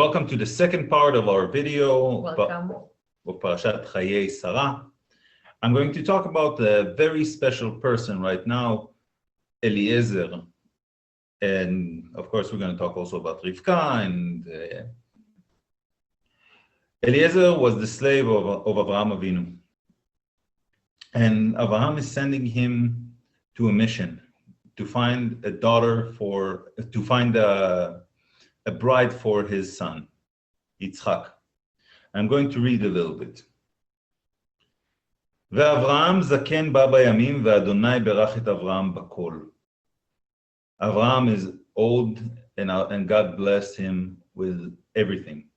Welcome to the second part of our video Welcome. of Parashat Chayei Sara. I'm going to talk about a very special person right now, Eliezer. And of course, we're going to talk also about Rivka. And Eliezer was the slave of Avraham Avinu. And Avraham is sending him to a mission to find a bride for his son, Yitzchak. I'm going to read a little bit. ואברהם זקן בא בימים ואדוני ברך את אברהם בכל. Avraham is old and God blessed him with everything.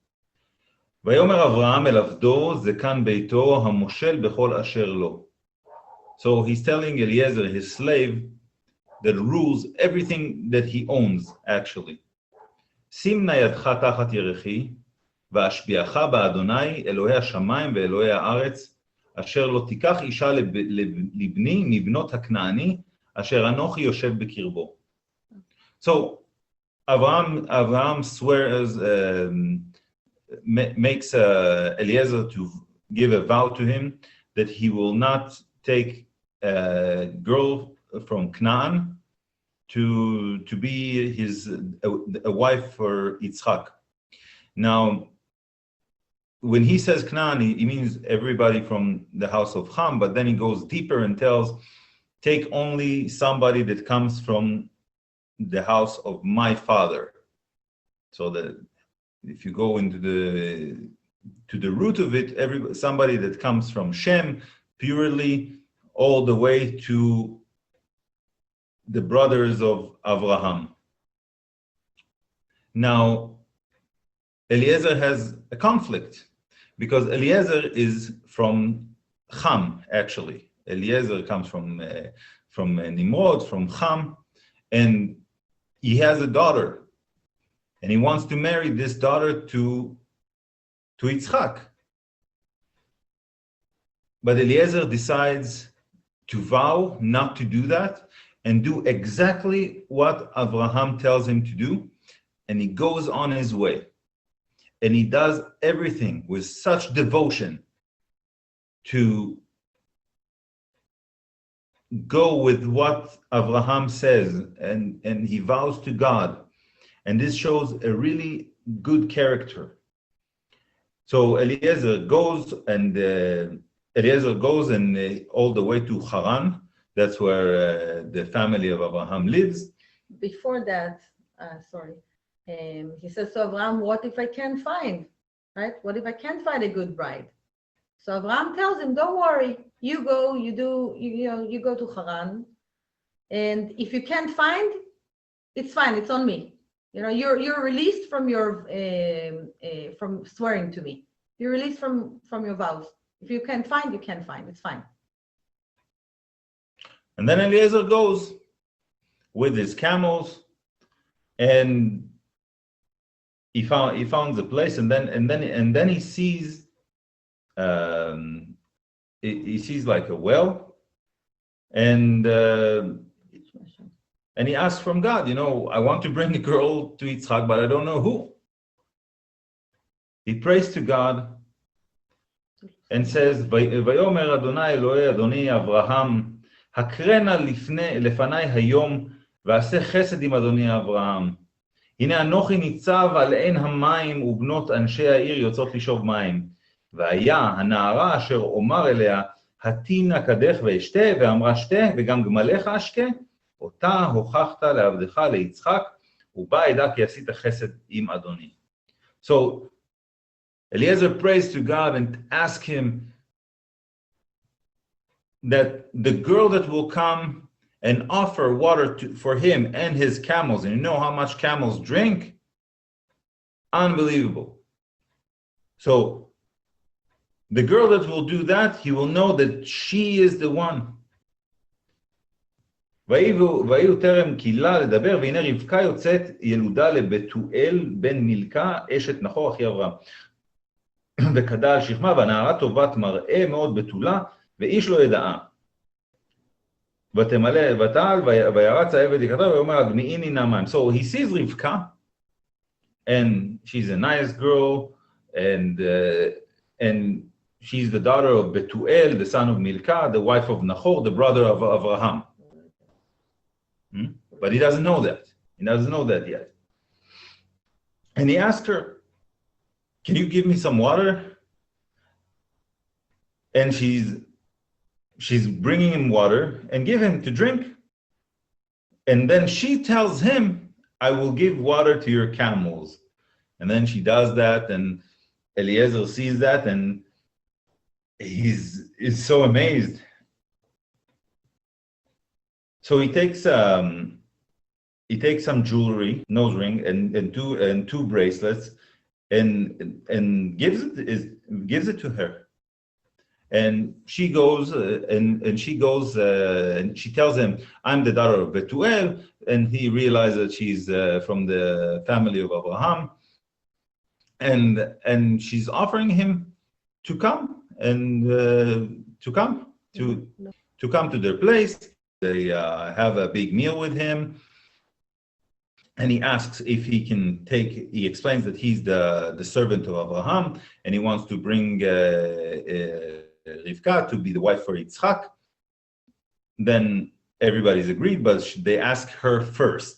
ויאמר אברהם אל עבדו זקן ביתו המושל בכל אשר לו. So he's telling Eliezer, his slave, that rules everything that he owns, actually. שים נא ידך תחת ירכי, ואשביעך באדוני, אלוהי השמיים ואלוהי הארץ, אשר לא תיקח אישה לבני מבנות הכנעני, אשר אנוכי יושב בקרבו. So, Avraham swears, makes Eliezer to give a vow to him that he will not take a girl from Canaan to be a wife for Yitzchak. Now, when he says Canaan, he means everybody from the house of Ham, but then he goes deeper and tells, take only somebody that comes from the house of my father. So that if you go into the root of it, somebody that comes from Shem purely all the way to the brothers of Avraham. Now, Eliezer has a conflict because Eliezer is from Ham, actually. Eliezer comes from Nimrod, from Ham, and he has a daughter, and he wants to marry this daughter to Yitzchak. But Eliezer decides to vow not to do that and do exactly what Avraham tells him to do, and he goes on his way. And he does everything with such devotion to go with what Avraham says, and he vows to God. And this shows a really good character. So Eliezer goes all the way to Haran. That's where the family of Abraham lives. Before that, he says to Abraham, what if I can't find, right? What if I can't find a good bride? So Abraham tells him, don't worry, you go, you go to Haran, and if you can't find, it's fine, it's on me. You're released from your from swearing to me. You're released from your vows. If you can't find, you can't find. It's fine. And then Eliezer goes with his camels, and he found the place, and then he sees he sees like a well, and he asks from God, I want to bring a girl to Yitzchak, but I don't know who. He prays to God and says, ויאמר אדוני אלוהי אדוני אברהם, הקרנה לפני היום, ועשה חסד עם אדוני אברהם. הנה אנוכי ניצב על עין המים, ובנות אנשי העיר יוצאות לשאוב מים. והיה הנערה אשר אומר אליה, התי נא קדך ואשתה, ואמרה שתה, וגם גמליך אשקה, אותה הוכחת לעבדך ליצחק, ובא עדה כי עשית חסד עם אדוני. So, Eliezer prays to God and asks him that the girl that will come and offer water for him and his camels, and you know how much camels drink? Unbelievable. So, the girl that will do that, he will know that she is the one. ויהיו טרם קהילה לדבר, והנה רבקה יוצאת ילודה לבתואל בן מילכה, אשת נחור אחי אברהם. וקדה על שכמה, והנערה טובת מראה מאוד בתולה, ואיש לא ידעה. ותעל, וירץ העבד לקראתה, ויאמר הגניעיני נא מים. So he sees Rivka, and she's a nice girl, and she's the daughter of Betuel, the son of Milcah, the wife of Nahor, the brother of Abraham. But he doesn't know that. He doesn't know that yet. And he asked her, "Can you give me some water?" And she's bringing him water and give him to drink. And then she tells him, "I will give water to your camels." And then she does that, and Eliezer sees that, and he's so amazed. So he takes some jewelry, nose ring, and two bracelets, and gives it to her. And she goes and she tells him, "I'm the daughter of Betuel," and he realizes that she's from the family of Abraham, and she's offering him to come to come to their place. They have a big meal with him, and he asks if he can take. He explains that he's the servant of Abraham, and he wants to bring Rivka to be the wife for Yitzchak. Then everybody's agreed, but they ask her first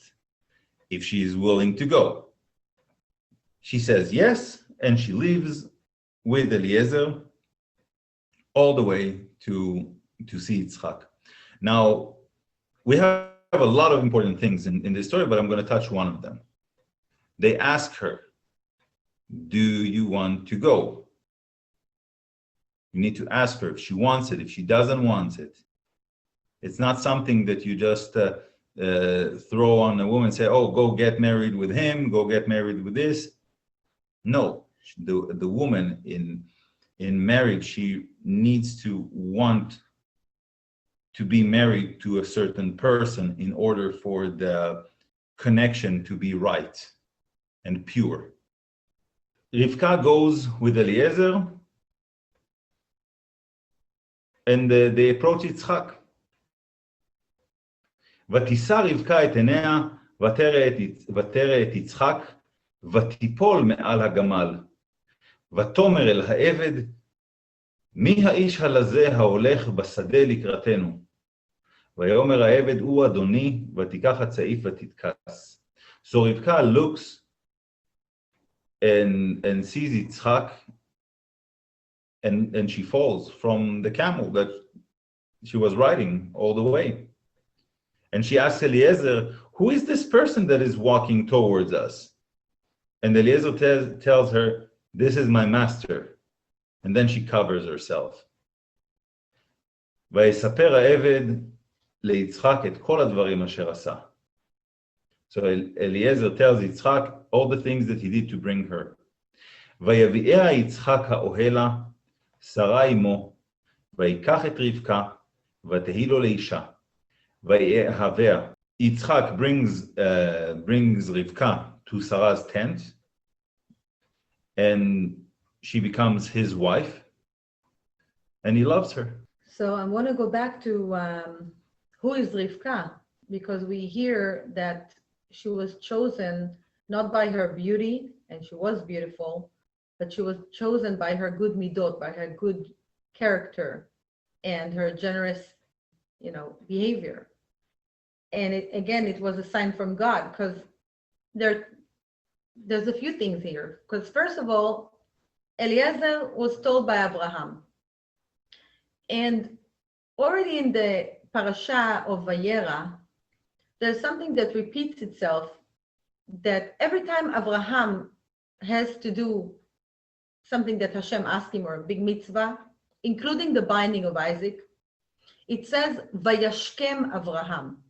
if she's willing to go. She says yes, and she leaves with Eliezer all the way to see Yitzchak. Now, we have a lot of important things in this story, but I'm going to touch one of them. They ask her, "Do you want to go?" You need to ask her if she wants it, if she doesn't want it. It's not something that you just throw on a woman and say, "Oh, go get married with him, go get married with this." No, the woman in marriage, she needs to want to be married to a certain person in order for the connection to be right and pure. Rivka goes with Eliezer, and they approach Yitzchak. ותישא רבקה את עיניה, ותרא את יצחק, ותיפול מעל הגמל. ותאמר אל העבד, מי האיש הלזה ההולך בשדה לקראתנו? ויאמר העבד, הוא אדוני, ותיקח הצעיף ותתכס. So Rivka looks and sees Yitzchak, and she falls from the camel that she was riding all the way. And she asks Eliezer, "Who is this person that is walking towards us?" And Eliezer tells her, "This is my master." And then she covers herself. ויספר העבד ליצחק את כל הדברים אשר עשה. So Eliezer tells Yitzchak all the things that he did to bring her. ויביאה יצחק האוהלה, שרה אמו, ויקח את רבקה, ותהי לו לאישה, ויאהביה. Yitzchak brings Rivka to Sarah's tent, and she becomes his wife, and he loves her. So I want to go back to who is Rivka, because we hear that she was chosen not by her beauty, and she was beautiful, but she was chosen by her good midot, by her good character and her generous, behavior. And it was a sign from God, because there's a few things here. Because first of all, Eliezer was told by Abraham. And already in the parasha of Vayera, there's something that repeats itself, that every time Abraham has to do something that Hashem asked him, or a big mitzvah, including the binding of Isaac, it says, Vayashkem Abraham.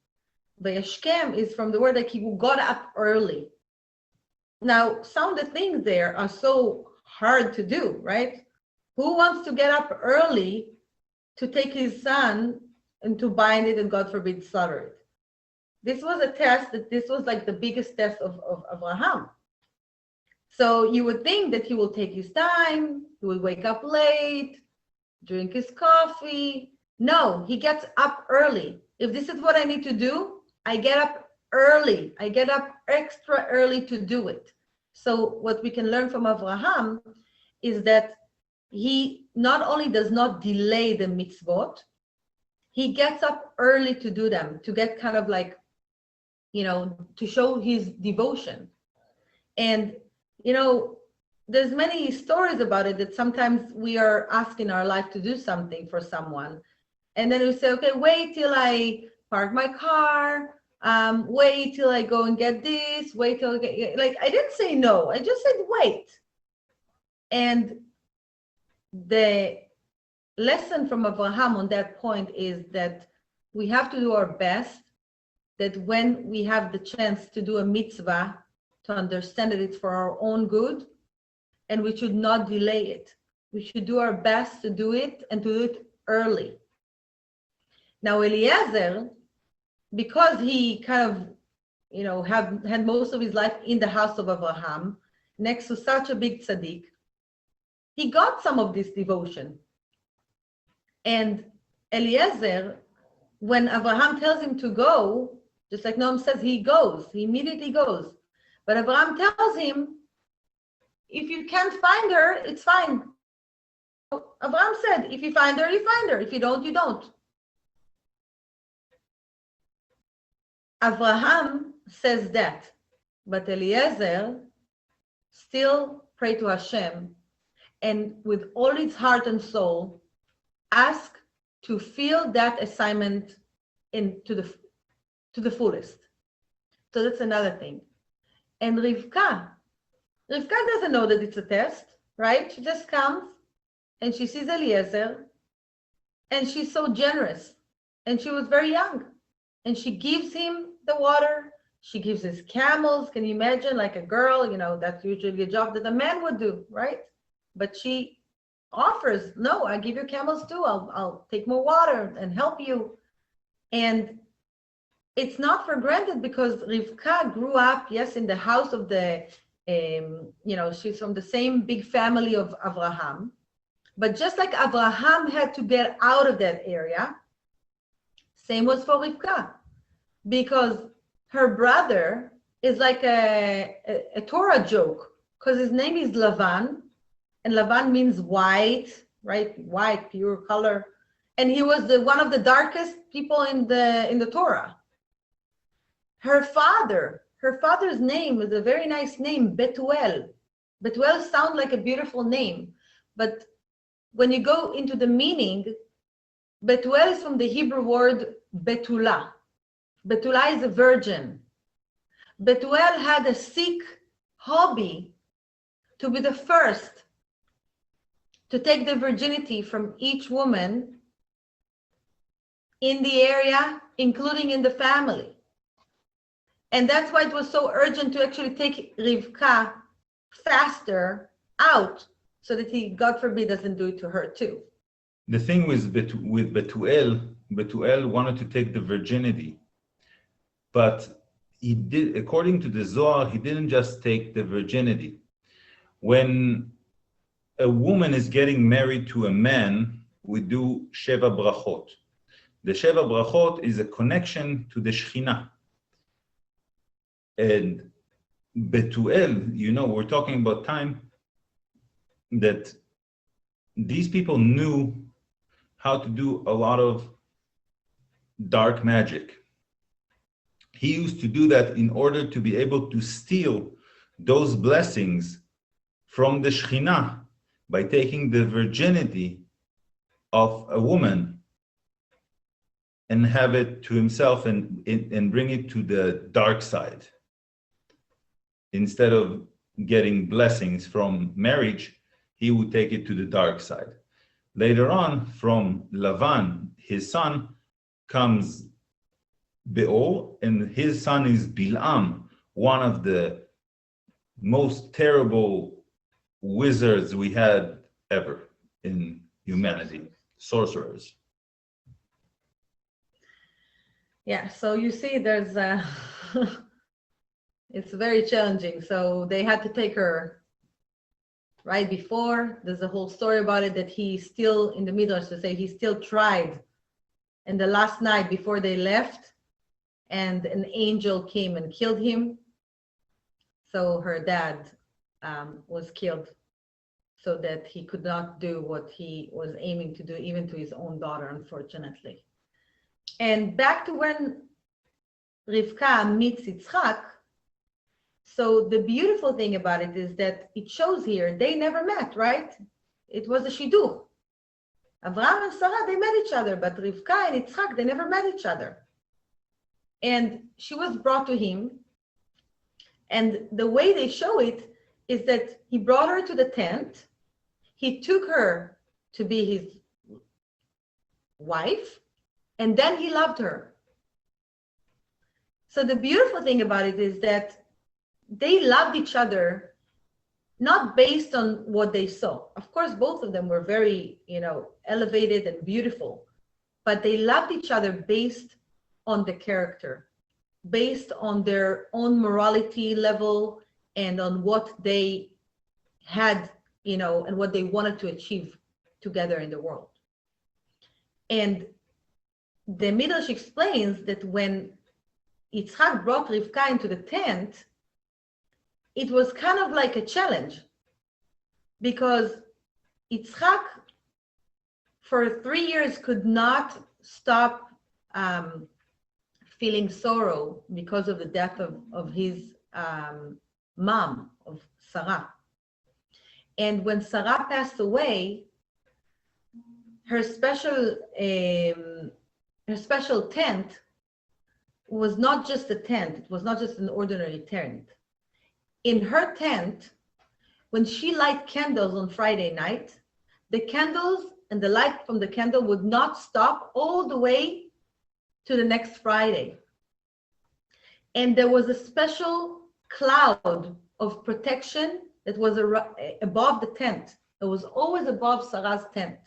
Vayashkem is from the word like he got up early. Now, some of the things there are so hard to do, right? Who wants to get up early to take his son and to bind it and, God forbid, slaughter it? This was a test, this was like the biggest test of Abraham. So you would think that he will take his time, he will wake up late, drink his coffee. No, he gets up early. If this is what I need to do, I get up early. I get up extra early to do it. So what we can learn from Avraham is that he not only does not delay the mitzvot, he gets up early to do them, to get kind of like, to show his devotion. And, there's many stories about it, that sometimes we are asked in our life to do something for someone. And then we say, okay, wait till I park my car, wait till I go and get this, wait till I get, like, I didn't say no, I just said wait. And the lesson from Abraham on that point is that we have to do our best, that when we have the chance to do a mitzvah, to understand that it's for our own good, and we should not delay it. We should do our best to do it, and to do it early. Now Eliezer, because he kind of, had most of his life in the house of Abraham, next to such a big tzaddik, he got some of this devotion. And Eliezer, when Abraham tells him to go, just like Noam says, he goes, he immediately goes. But Abraham tells him, if you can't find her, it's fine. Abraham said, if you find her, you find her. If you don't, you don't. Abraham says that, but Eliezer still prayed to Hashem, and with all his heart and soul, ask to fill that assignment to the fullest. So that's another thing. And Rivka doesn't know that it's a test, right? She just comes and she sees Eliezer, and she's so generous, and she was very young, and she gives him the water. She gives his camels. Can you imagine, like a girl, that's usually a job that a man would do, right? But she offers, no, I give you camels too. I'll take more water and help you. And it's not for granted, because Rivka grew up, yes, in the house of the, she's from the same big family of Abraham. But just like Abraham had to get out of that area, same was for Rivka, because her brother is like a Torah joke, because his name is Lavan, and Lavan means white, right? White, pure color. And he was one of the darkest people in the Torah. Her father's name was a very nice name, Betuel. Betuel sounds like a beautiful name, but when you go into the meaning, Betuel is from the Hebrew word Betula. Betula is a virgin. Betuel had a sick hobby to be the first to take the virginity from each woman in the area, including in the family. And that's why it was so urgent to actually take Rivka faster out, so that he, God forbid, doesn't do it to her too. The thing with Betuel wanted to take the virginity, but he did, according to the Zohar, he didn't just take the virginity. When a woman is getting married to a man, we do Sheva Brachot. The Sheva Brachot is a connection to the Shekhinah. And Betuel, we're talking about time that these people knew how to do a lot of dark magic. He used to do that in order to be able to steal those blessings from the Shekhinah by taking the virginity of a woman and have it to himself and bring it to the dark side. Instead of getting blessings from marriage, he would take it to the dark side. Later on, from Lavan, his son, comes Beor, and his son is Bilam, one of the most terrible wizards we had ever in humanity, sorcerers. Yeah, so you see, there's it's very challenging. So they had to take her right before. There's a whole story about it, that he still, in the Midrash, to say he still tried. And the last night before they left, and an angel came and killed him. So her dad was killed, so that he could not do what he was aiming to do, even to his own daughter, unfortunately. And back to when Rivka meets Yitzchak. So the beautiful thing about it is that it shows here they never met, right? It was a shidduch. Avraham and Sarah, they met each other, but Rivka and Yitzchak, they never met each other. And she was brought to him. And the way they show it is that he brought her to the tent. He took her to be his wife, and then he loved her. So the beautiful thing about it is that they loved each other not based on what they saw. Of course, both of them were very, elevated and beautiful, but they loved each other based on the character, based on their own morality level and on what they had, and what they wanted to achieve together in the world. And the Midrash explains that when Yitzchak brought Rivka into the tent, it was kind of like a challenge, because Yitzchak for 3 years could not stop feeling sorrow because of the death of his mom, of Sara. And when Sara passed away, her special tent was not just a tent. It was not just an ordinary tent. In her tent, when she light candles on Friday night, the candles and the light from the candle would not stop all the way to the next Friday. And there was a special cloud of protection that was above the tent. It was always above Sarah's tent.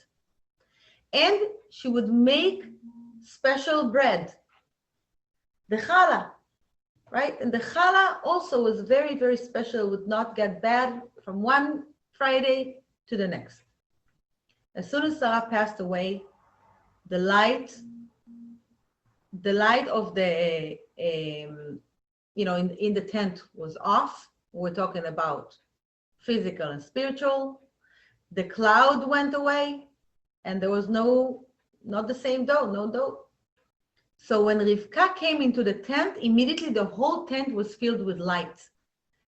And she would make special bread, the challah, right? And the challah also was very, very special. It would not get bad from one Friday to the next. As soon as Sarah passed away, the light of the, in the tent was off. We're talking about physical and spiritual. The cloud went away, and there was not the same dough, no dough. So when Rivka came into the tent, immediately the whole tent was filled with light.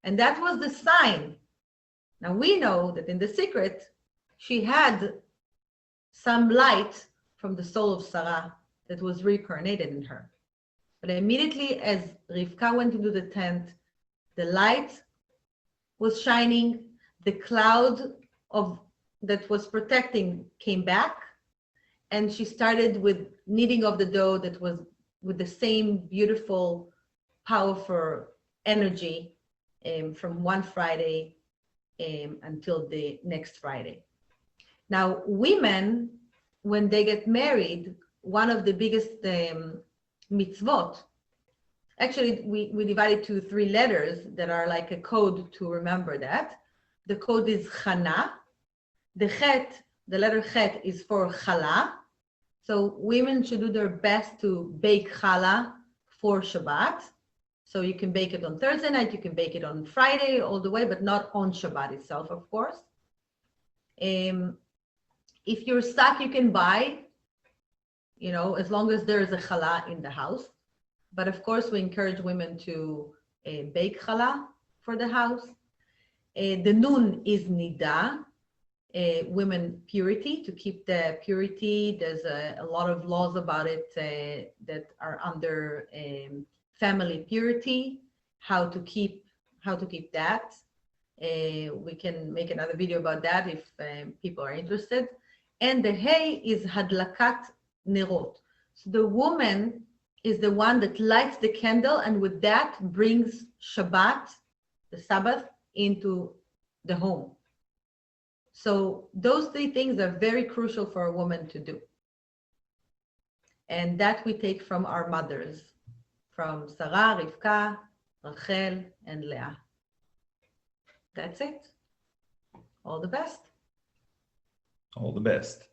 And that was the sign. Now we know that in the secret, she had some light from the soul of Sarah that was reincarnated in her. But immediately as Rivka went into the tent, the light was shining, the cloud that was protecting came back, and she started with kneading of the dough that was with the same beautiful, powerful energy from one Friday until the next Friday. Now, women, when they get married, one of the biggest mitzvot, actually we divide it to 3 letters that are like a code to remember that. The code is Chana. The Chet, the letter Chet is for Challah. So women should do their best to bake challah for Shabbat. So you can bake it on Thursday night, you can bake it on Friday all the way, but not on Shabbat itself, of course. If you're stuck, you can buy, as long as there is a challah in the house. But of course, we encourage women to bake challah for the house. The nun is nida. Women purity, to keep the purity. There's a lot of laws about it that are under family purity, how to keep that. We can make another video about that if people are interested. And the hay is hadlakat nerot. So the woman is the one that lights the candle, and with that brings Shabbat, the Sabbath, into the home. So those 3 things are very crucial for a woman to do. And that we take from our mothers, from Sarah, Rivka, Rachel, and Leah. That's it. All the best. All the best.